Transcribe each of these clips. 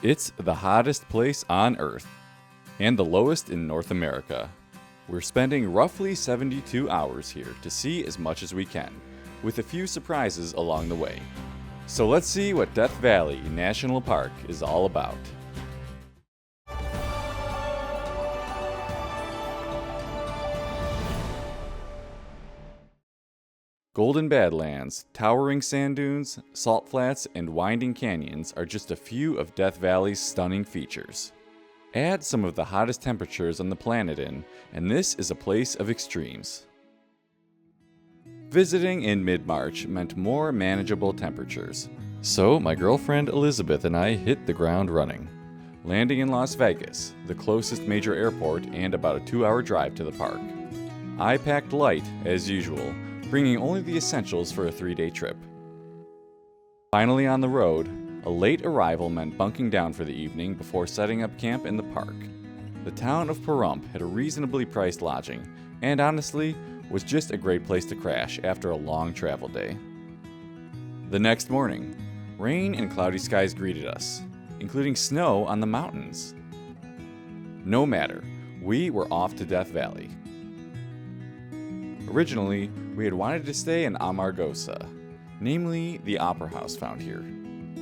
It's the hottest place on Earth, and the lowest in North America. We're spending roughly 72 hours here to see as much as we can, with a few surprises along the way. So let's see what Death Valley National Park is all about. Golden Badlands, towering sand dunes, salt flats, and winding canyons are just a few of Death Valley's stunning features. Add some of the hottest temperatures on the planet in, and this is a place of extremes. Visiting in mid-March meant more manageable temperatures, so my girlfriend Elizabeth and I hit the ground running, landing in Las Vegas, the closest major airport and about a 2-hour drive to the park. I packed light, as usual, bringing only the essentials for a 3-day trip. Finally on the road, a late arrival meant bunking down for the evening before setting up camp in the park. The town of Pahrump had a reasonably priced lodging, and honestly, was just a great place to crash after a long travel day. The next morning, rain and cloudy skies greeted us, including snow on the mountains. No matter, we were off to Death Valley. Originally, we had wanted to stay in Amargosa, namely the opera house found here.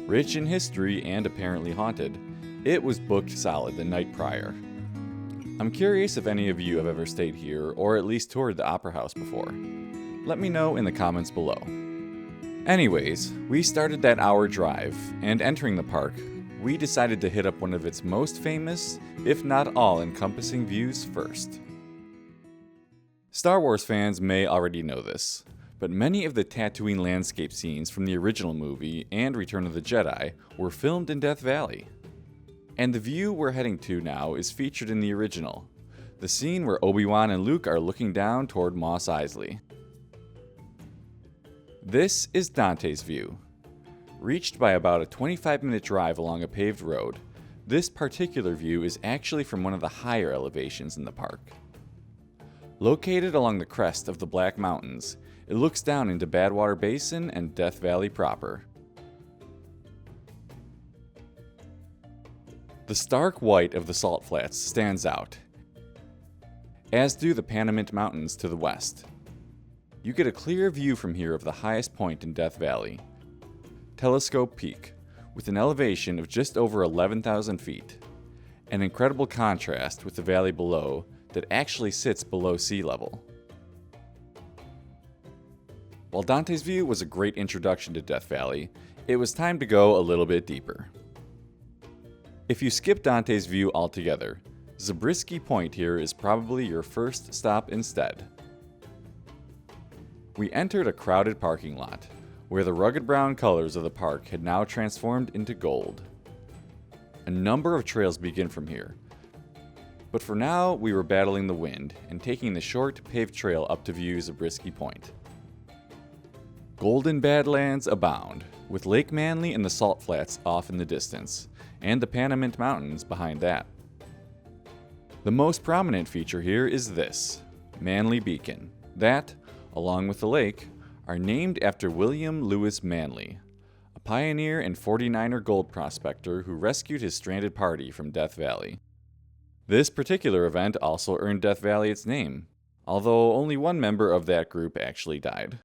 Rich in history and apparently haunted, it was booked solid the night prior. I'm curious if any of you have ever stayed here or at least toured the opera house before. Let me know in the comments below. Anyways, we started that hour drive, and entering the park, we decided to hit up one of its most famous, if not all-encompassing views first. Star Wars fans may already know this, but many of the Tatooine landscape scenes from the original movie and Return of the Jedi were filmed in Death Valley. And the view we're heading to now is featured in the original, the scene where Obi-Wan and Luke are looking down toward Mos Eisley. This is Dante's view. Reached by about a 25-minute drive along a paved road, this particular view is actually from one of the higher elevations in the park. Located along the crest of the Black Mountains, it looks down into Badwater Basin and Death Valley proper. The stark white of the salt flats stands out, as do the Panamint Mountains to the west. You get a clear view from here of the highest point in Death Valley, Telescope Peak, with an elevation of just over 11,000 feet, an incredible contrast with the valley below that actually sits below sea level. While Dante's view was a great introduction to Death Valley, it was time to go a little bit deeper. If you skip Dante's view altogether, Zabriskie Point here is probably your first stop instead. We entered a crowded parking lot, where the rugged brown colors of the park had now transformed into gold. A number of trails begin from here, but for now we were battling the wind and taking the short paved trail up to view Zabriskie Point. Golden Badlands abound, with Lake Manly and the Salt Flats off in the distance, and the Panamint Mountains behind that. The most prominent feature here is this, Manly Beacon, that, along with the lake, are named after William Lewis Manly, a pioneer and 49er gold prospector who rescued his stranded party from Death Valley. This particular event also earned Death Valley its name, although only one member of that group actually died.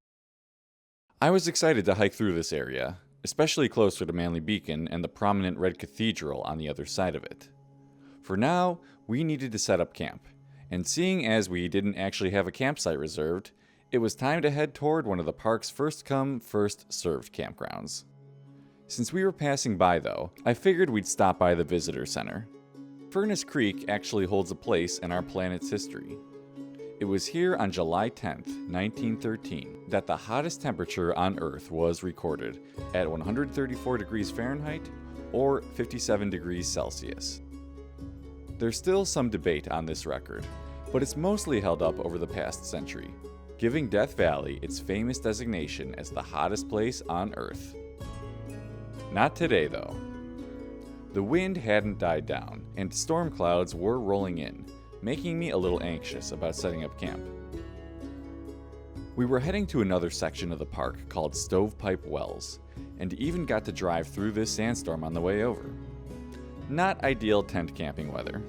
I was excited to hike through this area, especially closer to Manly Beacon and the prominent red cathedral on the other side of it. For now, we needed to set up camp, and seeing as we didn't actually have a campsite reserved, it was time to head toward one of the park's first-come, first-served campgrounds. Since we were passing by though, I figured we'd stop by the visitor center. Furnace Creek actually holds a place in our planet's history. It was here on July 10th, 1913, that the hottest temperature on Earth was recorded at 134 degrees Fahrenheit or 57 degrees Celsius. There's still some debate on this record, but it's mostly held up over the past century, giving Death Valley its famous designation as the hottest place on Earth. Not today, though. The wind hadn't died down, and storm clouds were rolling in, making me a little anxious about setting up camp. We were heading to another section of the park called Stovepipe Wells, and even got to drive through this sandstorm on the way over. Not ideal tent camping weather.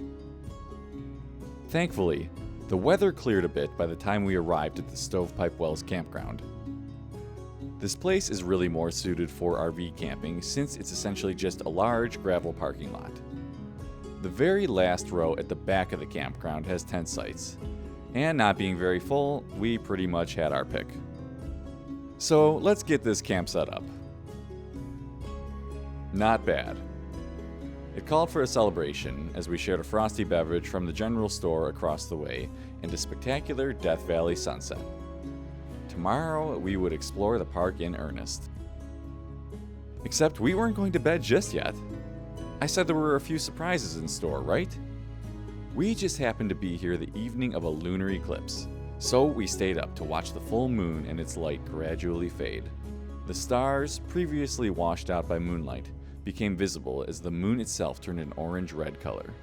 Thankfully, the weather cleared a bit by the time we arrived at the Stovepipe Wells campground. This place is really more suited for RV camping since it's essentially just a large gravel parking lot. The very last row at the back of the campground has tent sites, and not being very full, we pretty much had our pick. So let's get this camp set up. Not bad. It called for a celebration as we shared a frosty beverage from the general store across the way and a spectacular Death Valley sunset. Tomorrow we would explore the park in earnest. Except we weren't going to bed just yet. I said there were a few surprises in store, right? We just happened to be here the evening of a lunar eclipse, so we stayed up to watch the full moon and its light gradually fade. The stars, previously washed out by moonlight, became visible as the moon itself turned an orange-red color.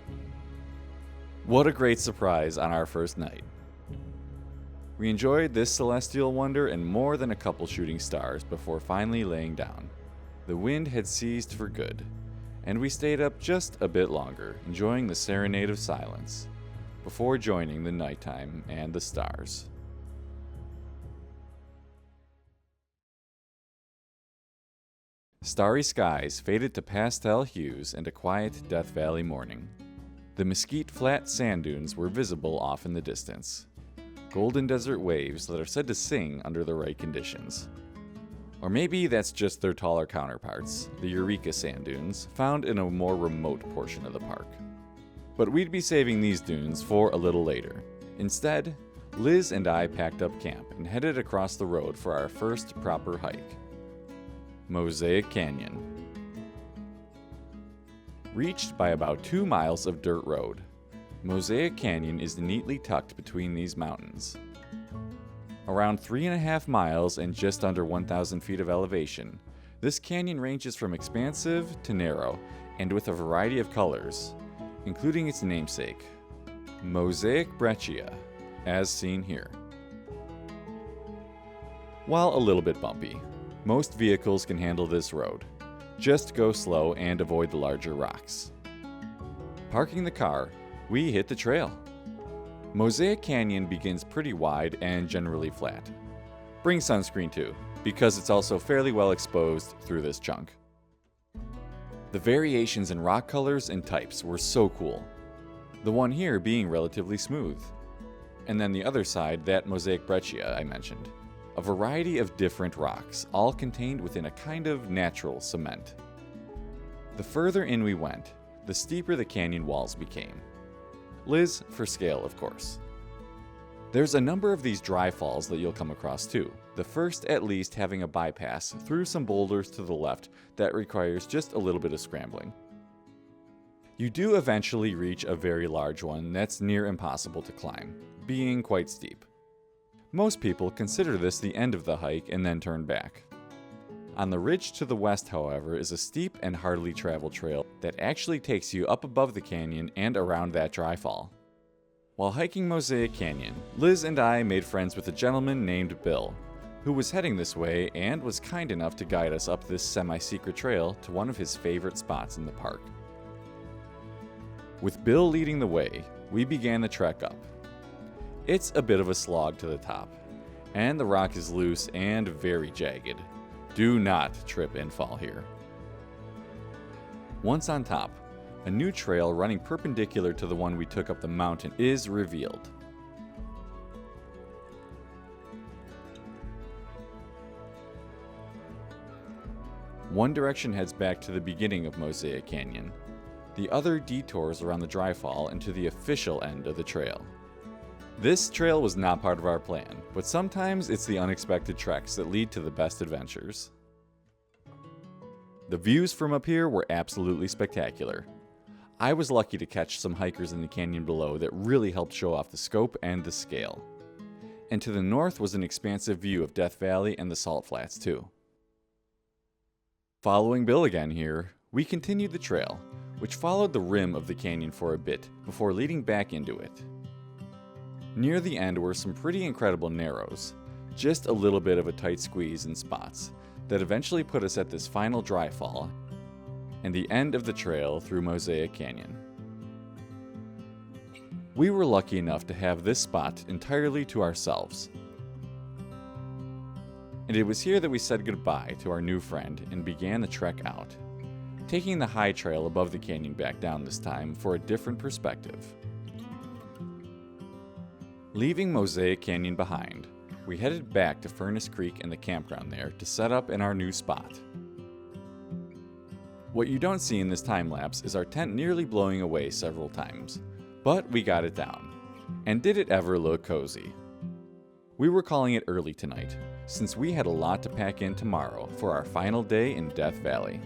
What a great surprise on our first night. We enjoyed this celestial wonder and more than a couple shooting stars before finally laying down. The wind had ceased for good, and we stayed up just a bit longer, enjoying the serenade of silence, before joining the nighttime and the stars. Starry skies faded to pastel hues and a quiet Death Valley morning. The Mesquite Flat sand dunes were visible off in the distance. Golden desert waves that are said to sing under the right conditions. Or maybe that's just their taller counterparts, the Eureka sand dunes, found in a more remote portion of the park. But we'd be saving these dunes for a little later. Instead, Liz and I packed up camp and headed across the road for our first proper hike. Mosaic Canyon. Reached by about 2 miles of dirt road, Mosaic Canyon is neatly tucked between these mountains. Around 3.5 miles and just under 1,000 feet of elevation, this canyon ranges from expansive to narrow and with a variety of colors, including its namesake, Mosaic breccia, as seen here. While a little bit bumpy, most vehicles can handle this road. Just go slow and avoid the larger rocks. Parking the car, we hit the trail. Mosaic Canyon begins pretty wide and generally flat. Bring sunscreen too, because it's also fairly well exposed through this chunk. The variations in rock colors and types were so cool. The one here being relatively smooth. And then the other side, that Mosaic breccia I mentioned. A variety of different rocks, all contained within a kind of natural cement. The further in we went, the steeper the canyon walls became. Liz for scale, of course. There's a number of these dry falls that you'll come across too, the first at least having a bypass through some boulders to the left that requires just a little bit of scrambling. You do eventually reach a very large one that's near impossible to climb, being quite steep. Most people consider this the end of the hike and then turn back. On the ridge to the west, however, is a steep and hardly traveled trail that actually takes you up above the canyon and around that dry fall. While hiking Mosaic Canyon, Liz and I made friends with a gentleman named Bill, who was heading this way and was kind enough to guide us up this semi-secret trail to one of his favorite spots in the park. With Bill leading the way, we began the trek up. It's a bit of a slog to the top, and the rock is loose and very jagged. Do not trip and fall here. Once on top, a new trail running perpendicular to the one we took up the mountain is revealed. One direction heads back to the beginning of Mosaic Canyon. The other detours around the dry fall into the official end of the trail. This trail was not part of our plan, but sometimes it's the unexpected treks that lead to the best adventures. The views from up here were absolutely spectacular. I was lucky to catch some hikers in the canyon below that really helped show off the scope and the scale. And to the north was an expansive view of Death Valley and the Salt Flats too. Following Bill again here, we continued the trail, which followed the rim of the canyon for a bit before leading back into it. Near the end were some pretty incredible narrows, just a little bit of a tight squeeze in spots, that eventually put us at this final dry fall, and the end of the trail through Mosaic Canyon. We were lucky enough to have this spot entirely to ourselves. And it was here that we said goodbye to our new friend and began the trek out, taking the high trail above the canyon back down this time for a different perspective. Leaving Mosaic Canyon behind, we headed back to Furnace Creek and the campground there to set up in our new spot. What you don't see in this time lapse is our tent nearly blowing away several times, but we got it down. And did it ever look cozy? We were calling it early tonight, since we had a lot to pack in tomorrow for our final day in Death Valley.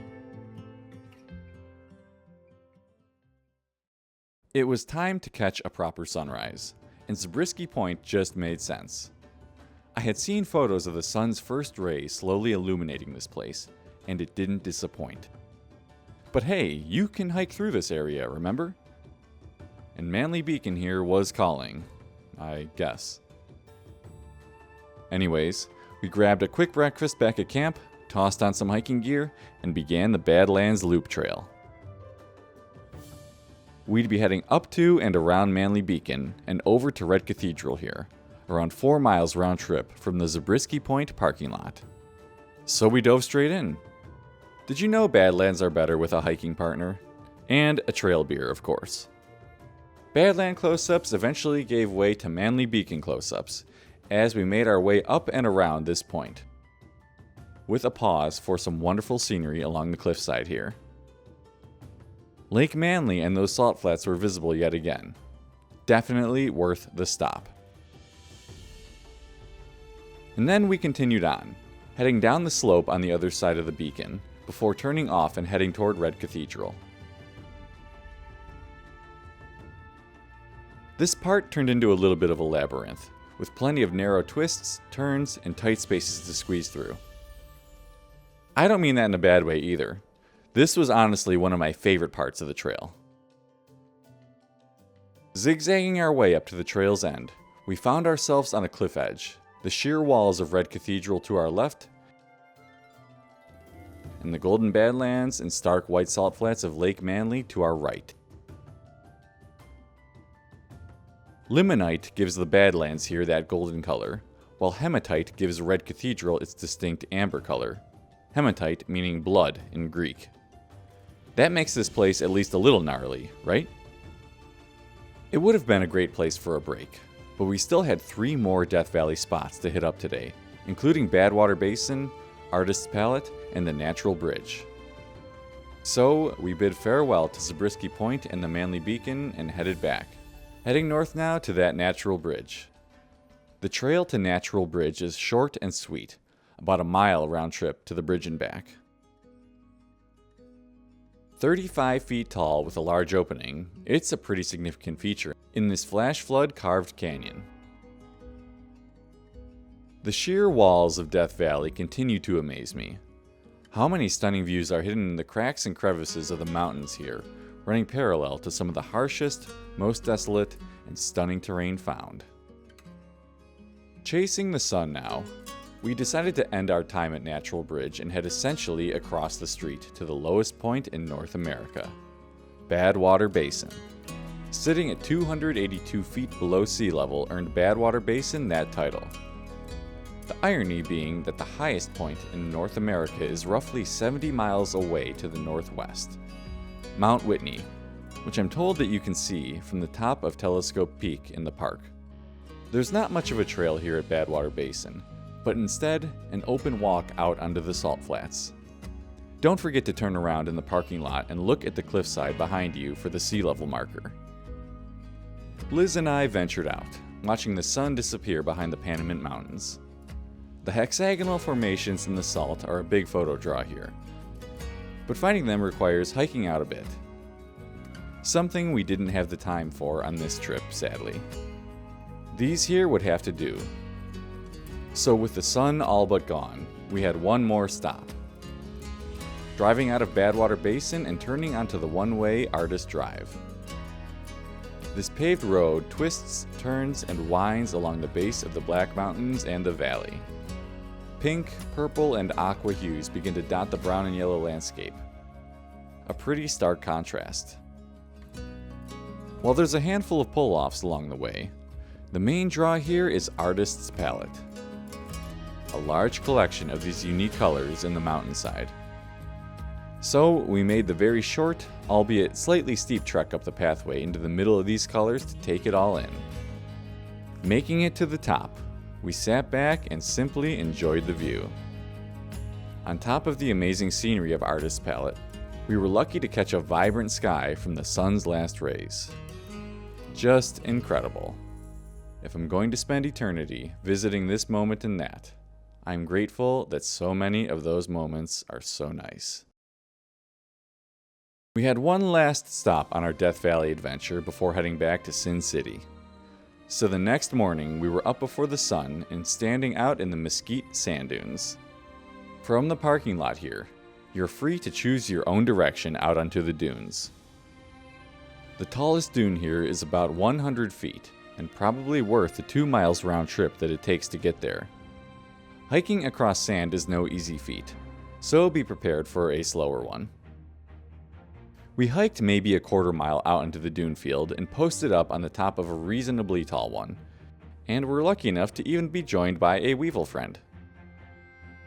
It was time to catch a proper sunrise, and Zabriskie Point just made sense. I had seen photos of the sun's first rays slowly illuminating this place, and it didn't disappoint. But hey, you can hike through this area, remember? And Manly Beacon here was calling, I guess. Anyways, we grabbed a quick breakfast back at camp, tossed on some hiking gear, and began the Badlands Loop Trail. We'd be heading up to and around Manly Beacon and over to Red Cathedral here, around 4 miles round trip from the Zabriskie Point parking lot. So we dove straight in. Did you know Badlands are better with a hiking partner? And a trail beer, of course. Badland close-ups eventually gave way to Manly Beacon close-ups as we made our way up and around this point, with a pause for some wonderful scenery along the cliffside here. Lake Manly and those salt flats were visible yet again. Definitely worth the stop. And then we continued on, heading down the slope on the other side of the beacon, before turning off and heading toward Red Cathedral. This part turned into a little bit of a labyrinth, with plenty of narrow twists, turns, and tight spaces to squeeze through. I don't mean that in a bad way either. This was honestly one of my favorite parts of the trail. Zigzagging our way up to the trail's end, we found ourselves on a cliff edge, the sheer walls of Red Cathedral to our left, and the golden Badlands and stark white salt flats of Lake Manly to our right. Limonite gives the Badlands here that golden color, while hematite gives Red Cathedral its distinct amber color. Hematite meaning blood in Greek. That makes this place at least a little gnarly, right? It would have been a great place for a break, but we still had 3 more Death Valley spots to hit up today, including Badwater Basin, Artist's Palette, and the Natural Bridge. So we bid farewell to Zabriskie Point and the Manly Beacon and headed back. Heading north now to that Natural Bridge. The trail to Natural Bridge is short and sweet, about a mile round trip to the bridge and back. 35 feet tall with a large opening, it's a pretty significant feature in this flash flood carved canyon. The sheer walls of Death Valley continue to amaze me. How many stunning views are hidden in the cracks and crevices of the mountains here, running parallel to some of the harshest, most desolate, and stunning terrain found. Chasing the sun now, we decided to end our time at Natural Bridge and head essentially across the street to the lowest point in North America, Badwater Basin. Sitting at 282 feet below sea level earned Badwater Basin that title. The irony being that the highest point in North America is roughly 70 miles away to the northwest, Mount Whitney, which I'm told that you can see from the top of Telescope Peak in the park. There's not much of a trail here at Badwater Basin, but instead an open walk out onto the salt flats. Don't forget to turn around in the parking lot and look at the cliffside behind you for the sea level marker. Liz and I ventured out, watching the sun disappear behind the Panamint Mountains. The hexagonal formations in the salt are a big photo draw here, but finding them requires hiking out a bit. Something we didn't have the time for on this trip, sadly. These here would have to do. So with the sun all but gone, we had one more stop. Driving out of Badwater Basin and turning onto the one-way Artist Drive. This paved road twists, turns, and winds along the base of the Black Mountains and the valley. Pink, purple, and aqua hues begin to dot the brown and yellow landscape. a pretty stark contrast. While there's a handful of pull-offs along the way, the main draw here is Artist's Palette, a large collection of these unique colors in the mountainside. So we made the very short, albeit slightly steep trek up the pathway into the middle of these colors to take it all in. Making it to the top, we sat back and simply enjoyed the view. On top of the amazing scenery of Artist's Palette, we were lucky to catch a vibrant sky from the sun's last rays. Just incredible. If I'm going to spend eternity visiting this moment and that, I'm grateful that so many of those moments are so nice. We had one last stop on our Death Valley adventure before heading back to Sin City. So the next morning, we were up before the sun and standing out in the Mesquite sand dunes. From the parking lot here, you're free to choose your own direction out onto the dunes. The tallest dune here is about 100 feet, and probably worth the 2 miles round trip that it takes to get there. Hiking across sand is no easy feat, so be prepared for a slower one. We hiked maybe a quarter mile out into the dune field and posted up on the top of a reasonably tall one, and were lucky enough to even be joined by a weevil friend.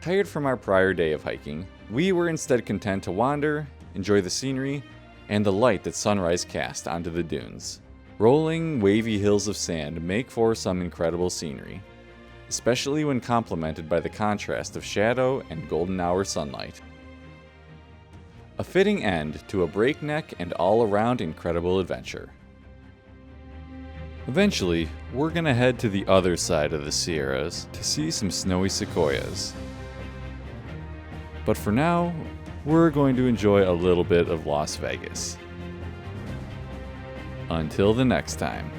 Tired from our prior day of hiking, we were instead content to wander, enjoy the scenery, and the light that sunrise cast onto the dunes. Rolling, wavy hills of sand make for some incredible scenery, especially when complemented by the contrast of shadow and golden hour sunlight. A fitting end to a breakneck and all-around incredible adventure. Eventually, we're gonna head to the other side of the Sierras to see some snowy sequoias. But for now, we're going to enjoy a little bit of Las Vegas. Until the next time.